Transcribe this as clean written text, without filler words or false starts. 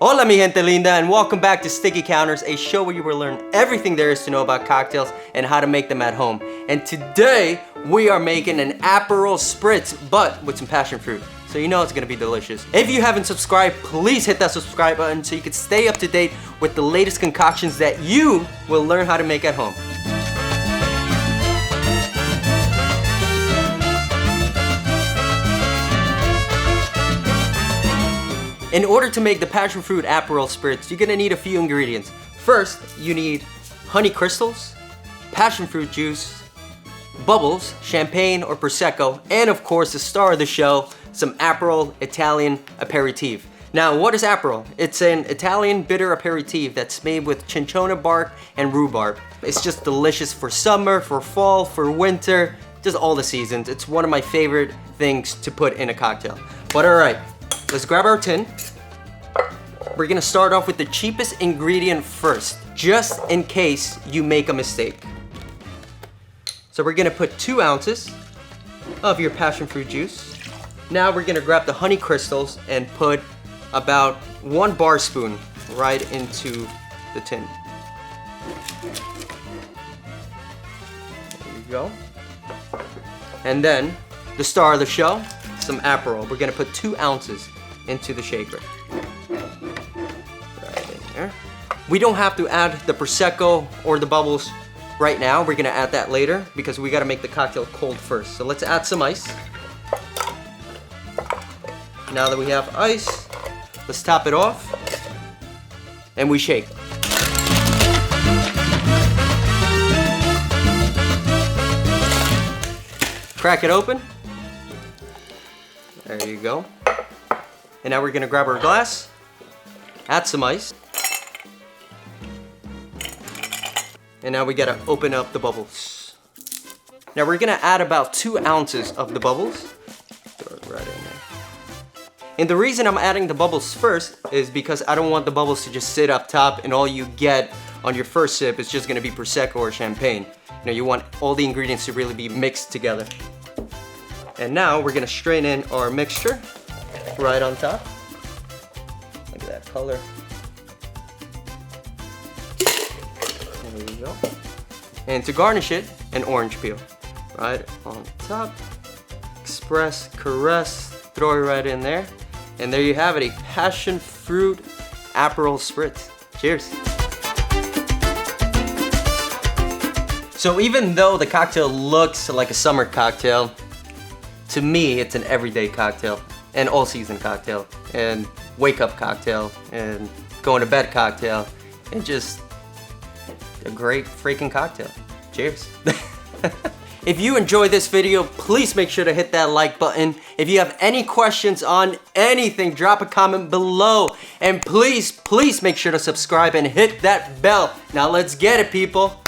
Hola mi gente linda, and welcome back to Sticky Counters, a show where you will learn everything there is to know about cocktails and how to make them at home. And today we are making an Aperol Spritz, but with some passion fruit. So you know it's gonna be delicious. If you haven't subscribed, please hit that subscribe button so you can stay up to date with the latest concoctions that you will learn how to make at home. In order to make the passion fruit Aperol Spritz, you're gonna need a few ingredients. First, you need honey crystals, passion fruit juice, bubbles, champagne or Prosecco, and of course the star of the show, some Aperol Italian aperitif. Now, what is Aperol? It's an Italian bitter aperitif that's made with cinchona bark and rhubarb. It's just delicious for summer, for fall, for winter, just all the seasons. It's one of my favorite things to put in a cocktail. But all right, let's grab our tin. We're gonna start off with the cheapest ingredient first, just in case you make a mistake. So we're gonna put 2 ounces of your passion fruit juice. Now we're gonna grab the honey crystals and put about 1 bar spoon right into the tin. There you go. And then, the star of the show, some Aperol. We're gonna put 2 ounces into the shaker. Right in there. We don't have to add the Prosecco or the bubbles right now. We're gonna add that later because we gotta make the cocktail cold first. So let's add some ice. Now that we have ice, let's top it off and we shake. Crack it open. There you go. And now we're gonna grab our glass, add some ice. And now we gotta open up the bubbles. Now we're gonna add about 2 ounces of the bubbles. Throw it right in there. And the reason I'm adding the bubbles first is because I don't want the bubbles to just sit up top and all you get on your first sip is just gonna be Prosecco or champagne. You know, you want all the ingredients to really be mixed together. And now we're gonna strain in our mixture right on top. Look at that color. There you go. And to garnish it, an orange peel. Right on top. Express, caress, throw it right in there. And there you have it, a passion fruit Aperol Spritz. Cheers. So even though the cocktail looks like a summer cocktail, to me, it's an everyday cocktail, and all season cocktail, and wake up cocktail, and going to bed cocktail, and just a great freaking cocktail. Cheers. If you enjoyed this video, please make sure to hit that like button. If you have any questions on anything, drop a comment below. And please, please make sure to subscribe and hit that bell. Now let's get it, people.